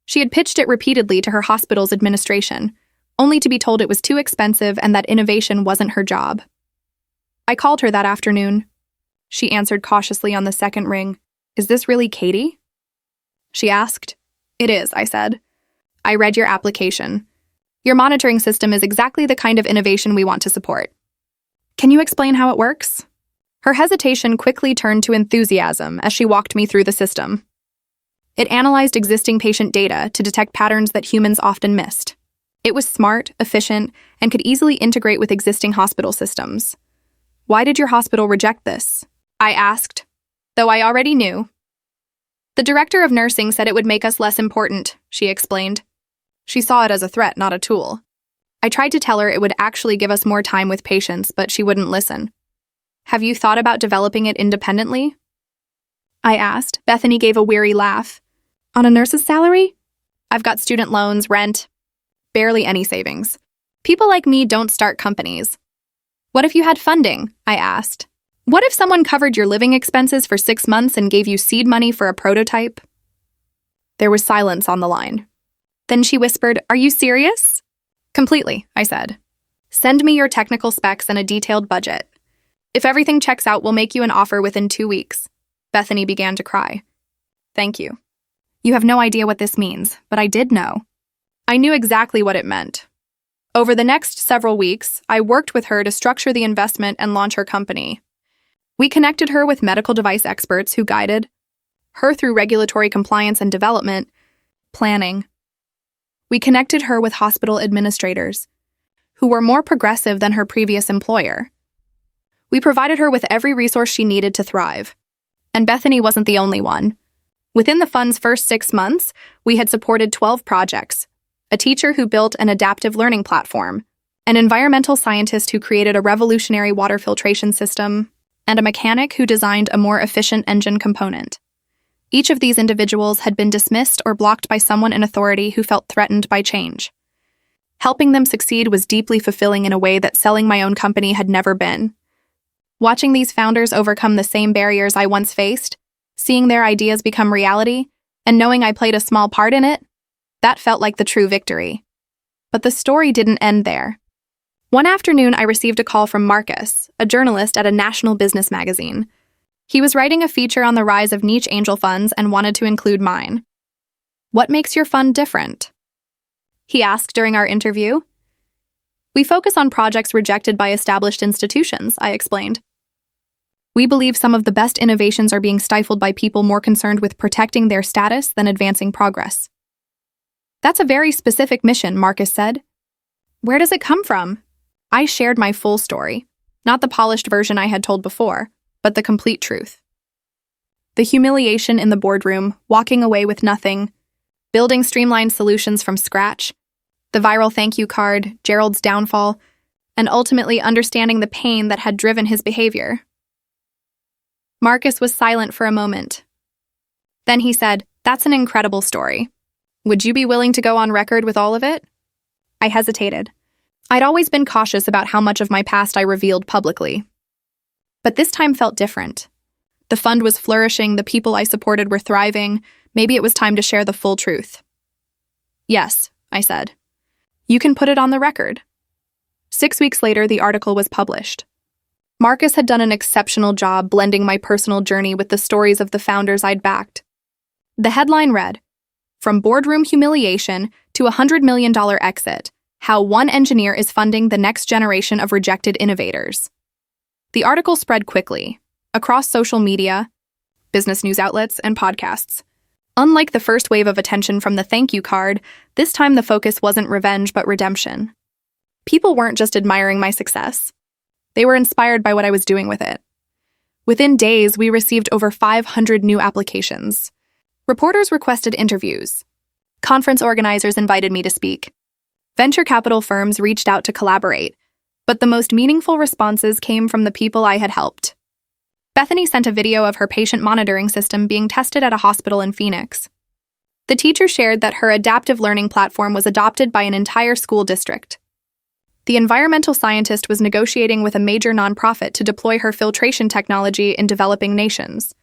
She had pitched it repeatedly to her hospital's administration, only to be told it was too expensive and that innovation wasn't her job. I called her that afternoon. She answered cautiously on the second ring. "Is this really Katie?" She asked. "It is," I said. "I read your application. Your monitoring system is exactly the kind of innovation we want to support. Can you explain how it works?" Her hesitation quickly turned to enthusiasm as she walked me through the system. It analyzed existing patient data to detect patterns that humans often missed. It was smart, efficient, and could easily integrate with existing hospital systems. "Why did your hospital reject this?" I asked, though I already knew. "The director of nursing said it would make us less important," she explained. She saw it as a threat, not a tool. I tried to tell her it would actually give us more time with patients, but she wouldn't listen. "Have you thought about developing it independently?" I asked. Bethany gave a weary laugh. "On a nurse's salary? I've got student loans, rent, barely any savings. People like me don't start companies." "What if you had funding?" I asked. "What if someone covered your living expenses for 6 months and gave you seed money for a prototype?" There was silence on the line. Then she whispered, "Are you serious?" "Completely," I said. "Send me your technical specs and a detailed budget. If everything checks out, we'll make you an offer within 2 weeks." Bethany began to cry. "Thank you. You have no idea what this means, but I did know." I knew exactly what it meant. Over the next several weeks, I worked with her to structure the investment and launch her company. We connected her with medical device experts who guided her through regulatory compliance and development planning. We connected her with hospital administrators who were more progressive than her previous employer. We provided her with every resource she needed to thrive. And Bethany wasn't the only one. Within the fund's first 6 months, we had supported 12 projects, a teacher who built an adaptive learning platform, an environmental scientist who created a revolutionary water filtration system, and a mechanic who designed a more efficient engine component. Each of these individuals had been dismissed or blocked by someone in authority who felt threatened by change. Helping them succeed was deeply fulfilling in a way that selling my own company had never been. Watching these founders overcome the same barriers I once faced, seeing their ideas become reality, and knowing I played a small part in it, that felt like the true victory. But the story didn't end there. One afternoon, I received a call from Marcus, a journalist at a national business magazine. He was writing a feature on the rise of niche angel funds and wanted to include mine. "What makes your fund different?" he asked during our interview. We focus on projects rejected by established institutions, I explained. We believe some of the best innovations are being stifled by people more concerned with protecting their status than advancing progress. That's a very specific mission, Marcus said. Where does it come from? I shared my full story, not the polished version I had told before, but the complete truth. The humiliation in the boardroom, walking away with nothing, building streamlined solutions from scratch, the viral thank you card, Gerald's downfall, and ultimately understanding the pain that had driven his behavior. Marcus was silent for a moment. Then he said, "That's an incredible story. Would you be willing to go on record with all of it?" I hesitated. I'd always been cautious about how much of my past I revealed publicly. But this time felt different. The fund was flourishing, the people I supported were thriving. Maybe it was time to share the full truth. "Yes," I said. "You can put it on the record." 6 weeks later, the article was published. Marcus had done an exceptional job blending my personal journey with the stories of the founders I'd backed. The headline read, "From boardroom humiliation to $100 million exit, how one engineer is funding the next generation of rejected innovators." The article spread quickly, across social media, business news outlets, and podcasts. Unlike the first wave of attention from the thank you card, this time the focus wasn't revenge but redemption. People weren't just admiring my success. They were inspired by what I was doing with it. Within days, we received over 500 new applications. Reporters requested interviews. Conference organizers invited me to speak. Venture capital firms reached out to collaborate, but the most meaningful responses came from the people I had helped. Bethany sent a video of her patient monitoring system being tested at a hospital in Phoenix. The teacher shared that her adaptive learning platform was adopted by an entire school district. The environmental scientist was negotiating with a major nonprofit to deploy her filtration technology in developing nations.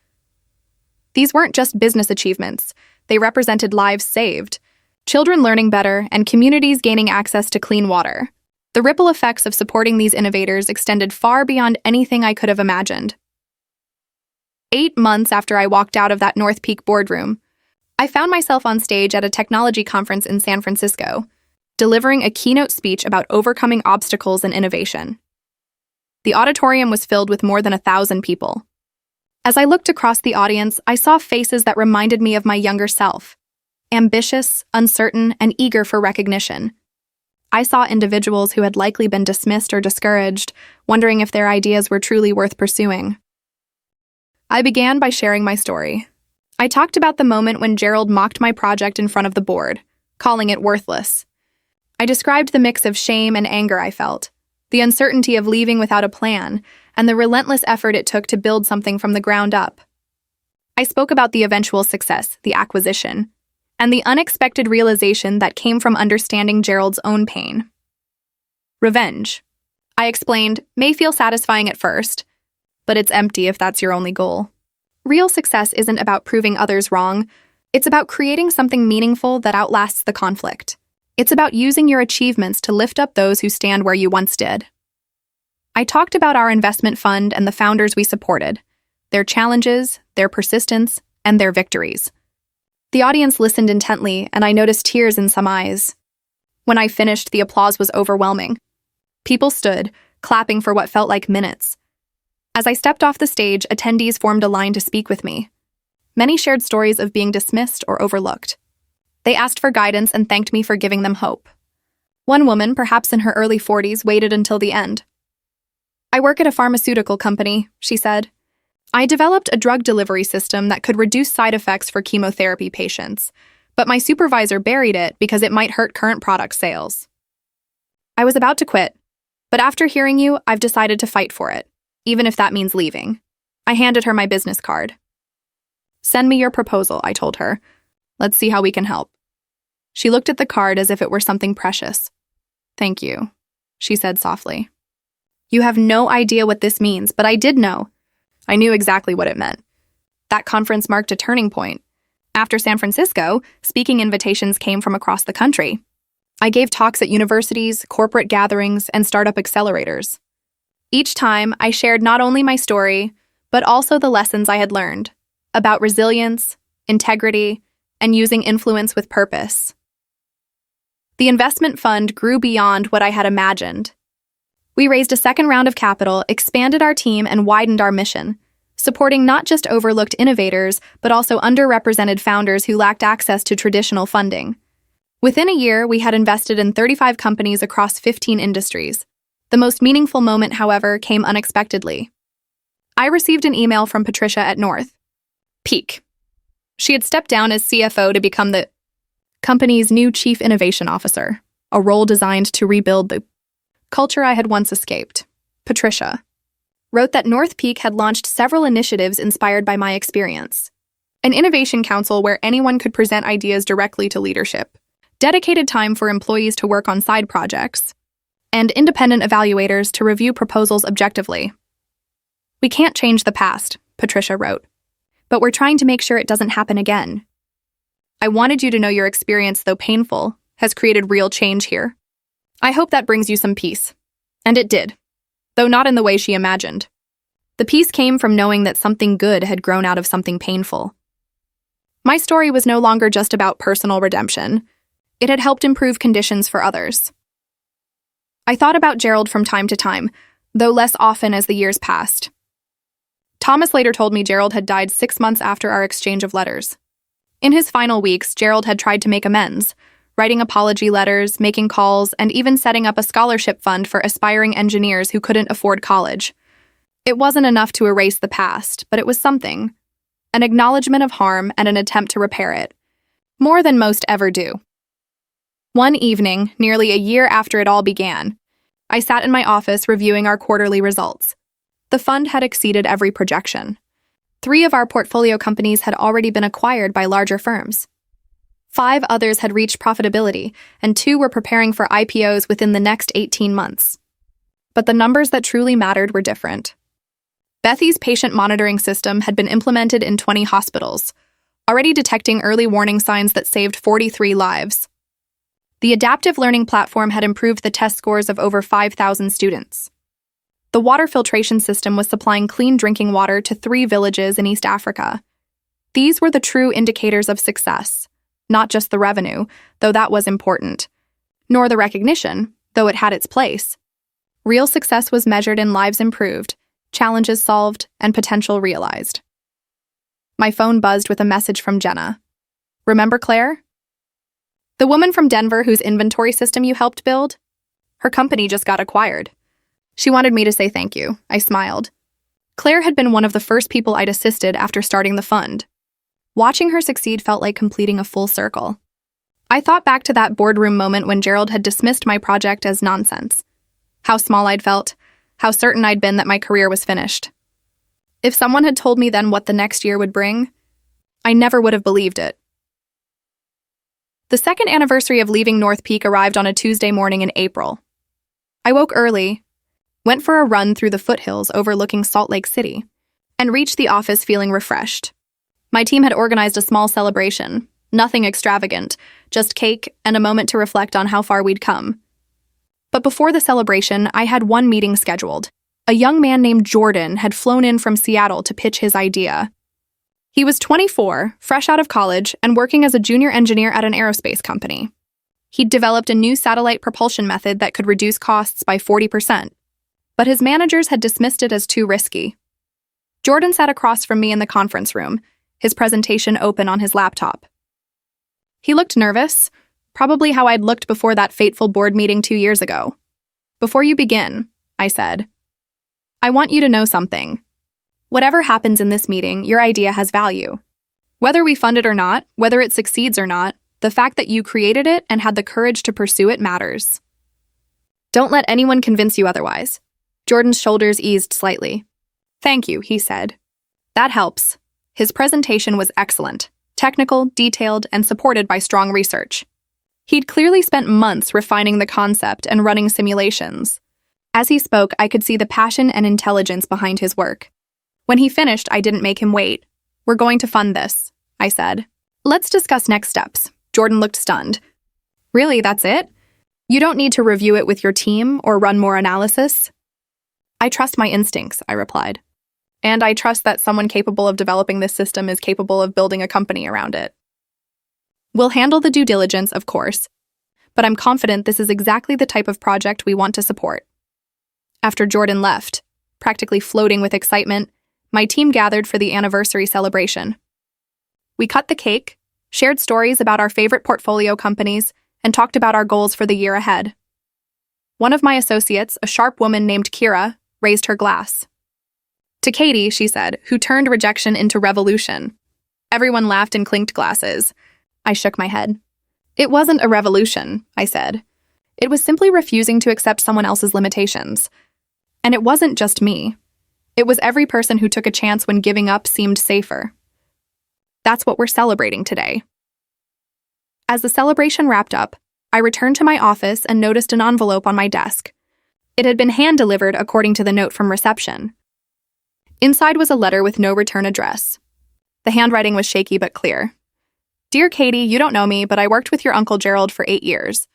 These weren't just business achievements, they represented lives saved, children learning better, and communities gaining access to clean water. The ripple effects of supporting these innovators extended far beyond anything I could have imagined. 8 months after I walked out of that North Peak boardroom, I found myself on stage at a technology conference in San Francisco, delivering a keynote speech about overcoming obstacles and innovation. The auditorium was filled with more than 1,000 people. As I looked across the audience, I saw faces that reminded me of my younger self, ambitious, uncertain, and eager for recognition. I saw individuals who had likely been dismissed or discouraged, wondering if their ideas were truly worth pursuing. I began by sharing my story. I talked about the moment when Gerald mocked my project in front of the board, calling it worthless. I described the mix of shame and anger I felt, the uncertainty of leaving without a plan, and the relentless effort it took to build something from the ground up. I spoke about the eventual success, the acquisition, and the unexpected realization that came from understanding Gerald's own pain. Revenge, I explained, may feel satisfying at first, but it's empty if that's your only goal. Real success isn't about proving others wrong, it's about creating something meaningful that outlasts the conflict. It's about using your achievements to lift up those who stand where you once did. I talked about our investment fund and the founders we supported, their challenges, their persistence, and their victories. The audience listened intently, and I noticed tears in some eyes. When I finished, the applause was overwhelming. People stood, clapping for what felt like minutes. As I stepped off the stage, attendees formed a line to speak with me. Many shared stories of being dismissed or overlooked. They asked for guidance and thanked me for giving them hope. One woman, perhaps in her early 40s, waited until the end. "I work at a pharmaceutical company," she said. "I developed a drug delivery system that could reduce side effects for chemotherapy patients, but my supervisor buried it because it might hurt current product sales. I was about to quit, but after hearing you, I've decided to fight for it, even if that means leaving." I handed her my business card. "Send me your proposal," I told her. "Let's see how we can help." She looked at the card as if it were something precious. "Thank you," she said softly. "You have no idea what this means, but I did know. I knew exactly what it meant. That conference marked a turning point. After San Francisco, speaking invitations came from across the country. I gave talks at universities, corporate gatherings, and startup accelerators. Each time, I shared not only my story, but also the lessons I had learned about resilience, integrity, and using influence with purpose. The investment fund grew beyond what I had imagined. We raised a second round of capital, expanded our team, and widened our mission, supporting not just overlooked innovators, but also underrepresented founders who lacked access to traditional funding. Within a year, we had invested in 35 companies across 15 industries. The most meaningful moment, however, came unexpectedly. I received an email from Patricia at North Peak. She had stepped down as CFO to become the company's new Chief Innovation Officer, a role designed to rebuild the culture I had once escaped. Patricia wrote that North Peak had launched several initiatives inspired by my experience. An innovation council where anyone could present ideas directly to leadership, dedicated time for employees to work on side projects, and independent evaluators to review proposals objectively. We can't change the past, Patricia wrote, but we're trying to make sure it doesn't happen again. I wanted you to know your experience, though painful, has created real change here. I hope that brings you some peace. And it did, though not in the way she imagined. The peace came from knowing that something good had grown out of something painful. My story was no longer just about personal redemption. It had helped improve conditions for others. I thought about Gerald from time to time, though less often as the years passed. Thomas later told me Gerald had died 6 months after our exchange of letters. In his final weeks, Gerald had tried to make amends, writing apology letters, making calls, and even setting up a scholarship fund for aspiring engineers who couldn't afford college. It wasn't enough to erase the past, but it was something. An acknowledgement of harm and an attempt to repair it. More than most ever do. One evening, nearly a year after it all began, I sat in my office reviewing our quarterly results. The fund had exceeded every projection. 3 of our portfolio companies had already been acquired by larger firms. 5 others had reached profitability, and 2 were preparing for IPOs within the next 18 months. But the numbers that truly mattered were different. Bethy's patient monitoring system had been implemented in 20 hospitals, already detecting early warning signs that saved 43 lives. The adaptive learning platform had improved the test scores of over 5,000 students. The water filtration system was supplying clean drinking water to 3 villages in East Africa. These were the true indicators of success, not just the revenue, though that was important, nor the recognition, though it had its place. Real success was measured in lives improved, challenges solved, and potential realized. My phone buzzed with a message from Jenna. Remember Claire? The woman from Denver whose inventory system you helped build? Her company just got acquired. She wanted me to say thank you. I smiled. Claire had been one of the first people I'd assisted after starting the fund. Watching her succeed felt like completing a full circle. I thought back to that boardroom moment when Gerald had dismissed my project as nonsense. How small I'd felt, how certain I'd been that my career was finished. If someone had told me then what the next year would bring, I never would have believed it. The second anniversary of leaving North Peak arrived on a Tuesday morning in April. I woke early, went for a run through the foothills overlooking Salt Lake City, and reached the office feeling refreshed. My team had organized a small celebration, nothing extravagant, just cake and a moment to reflect on how far we'd come. But before the celebration, I had one meeting scheduled. A young man named Jordan had flown in from Seattle to pitch his idea. He was 24, fresh out of college, and working as a junior engineer at an aerospace company. He'd developed a new satellite propulsion method that could reduce costs by 40%, but his managers had dismissed it as too risky. Jordan sat across from me in the conference room, his presentation open on his laptop. He looked nervous, probably how I'd looked before that fateful board meeting 2 years ago. "Before you begin," I said, "I want you to know something. Whatever happens in this meeting, your idea has value. Whether we fund it or not, whether it succeeds or not, the fact that you created it and had the courage to pursue it matters. Don't let anyone convince you otherwise." Jordan's shoulders eased slightly. "Thank you," he said. "That helps." His presentation was excellent, technical, detailed, and supported by strong research. He'd clearly spent months refining the concept and running simulations. As he spoke, I could see the passion and intelligence behind his work. When he finished, I didn't make him wait. "We're going to fund this," I said. "Let's discuss next steps." Jordan looked stunned. "Really, that's it? You don't need to review it with your team or run more analysis?" "I trust my instincts," I replied. "And I trust that someone capable of developing this system is capable of building a company around it. We'll handle the due diligence, of course, but I'm confident this is exactly the type of project we want to support. After Jordan left, practically floating with excitement, my team gathered for the anniversary celebration. We cut the cake, shared stories about our favorite portfolio companies, and talked about our goals for the year ahead. One of my associates, a sharp woman named Kira, raised her glass. To Katie, she said, who turned rejection into revolution. Everyone laughed and clinked glasses. I shook my head. It wasn't a revolution, I said. It was simply refusing to accept someone else's limitations. And it wasn't just me. It was every person who took a chance when giving up seemed safer. That's what we're celebrating today. As the celebration wrapped up, I returned to my office and noticed an envelope on my desk. It had been hand-delivered according to the note from reception. Inside was a letter with no return address. The handwriting was shaky but clear. Dear Katie, you don't know me, but I worked with your Uncle Gerald for 8 years.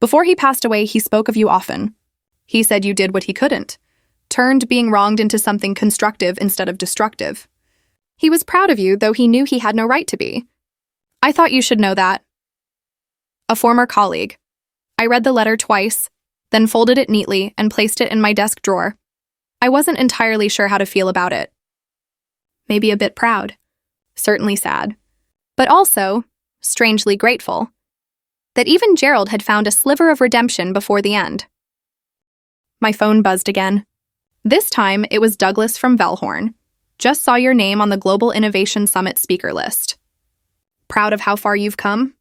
Before he passed away, he spoke of you often. He said you did what he couldn't, turned being wronged into something constructive instead of destructive. He was proud of you, though he knew he had no right to be. I thought you should know that. A former colleague. I read the letter twice, then folded it neatly and placed it in my desk drawer. I wasn't entirely sure how to feel about it. Maybe a bit proud, certainly sad, but also, strangely grateful, that even Gerald had found a sliver of redemption before the end. My phone buzzed again. This time, it was Douglas from Velhorn. Just saw your name on the Global Innovation Summit speaker list. Proud of how far you've come?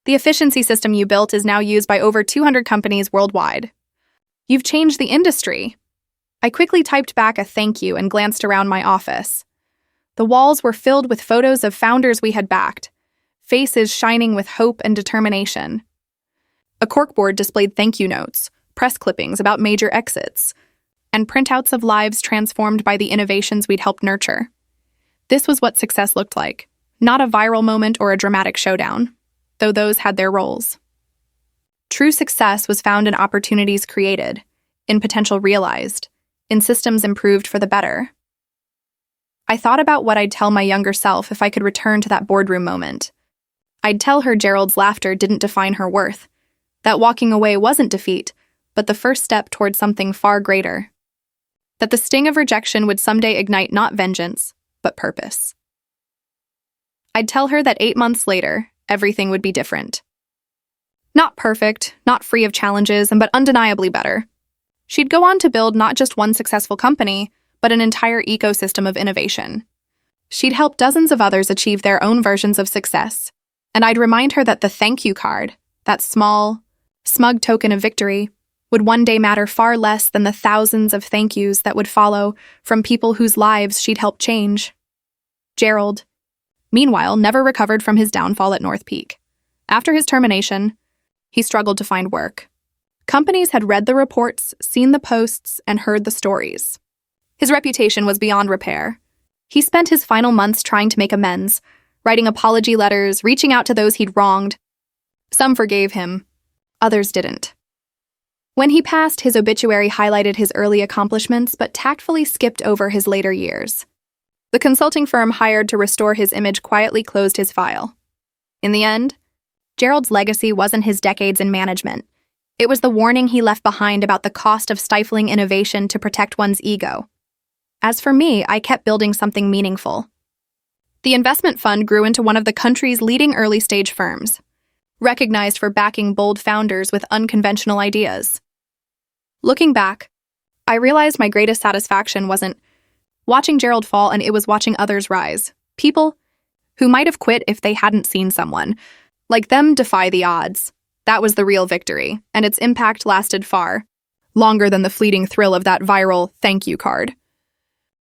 The efficiency system you built is now used by over 200 companies worldwide. You've changed the industry. I quickly typed back a thank you and glanced around my office. The walls were filled with photos of founders we had backed, faces shining with hope and determination. A corkboard displayed thank you notes, press clippings about major exits, and printouts of lives transformed by the innovations we'd helped nurture. This was what success looked like, not a viral moment or a dramatic showdown, though those had their roles. True success was found in opportunities created, in potential realized, in systems improved for the better. I thought about what I'd tell my younger self if I could return to that boardroom moment. I'd tell her Gerald's laughter didn't define her worth, that walking away wasn't defeat, but the first step toward something far greater. That the sting of rejection would someday ignite not vengeance, but purpose. I'd tell her that 8 months later, everything would be different. Not perfect, not free of challenges, but undeniably better. She'd go on to build not just one successful company, but an entire ecosystem of innovation. She'd help dozens of others achieve their own versions of success, and I'd remind her that the thank you card, that small, smug token of victory, would one day matter far less than the thousands of thank yous that would follow from people whose lives she'd helped change. Gerald, meanwhile, never recovered from his downfall at North Peak. After his termination, he struggled to find work. Companies had read the reports, seen the posts, and heard the stories. His reputation was beyond repair. He spent his final months trying to make amends, writing apology letters, reaching out to those he'd wronged. Some forgave him, others didn't. When he passed, his obituary highlighted his early accomplishments but tactfully skipped over his later years. The consulting firm hired to restore his image quietly closed his file. In the end, Gerald's legacy wasn't his decades in management. It was the warning he left behind about the cost of stifling innovation to protect one's ego. As for me, I kept building something meaningful. The investment fund grew into one of the country's leading early-stage firms, recognized for backing bold founders with unconventional ideas. Looking back, I realized my greatest satisfaction wasn't watching Gerald fall, and it was watching others rise. People who might have quit if they hadn't seen someone like them defy the odds. That was the real victory, and its impact lasted far longer than the fleeting thrill of that viral thank you card.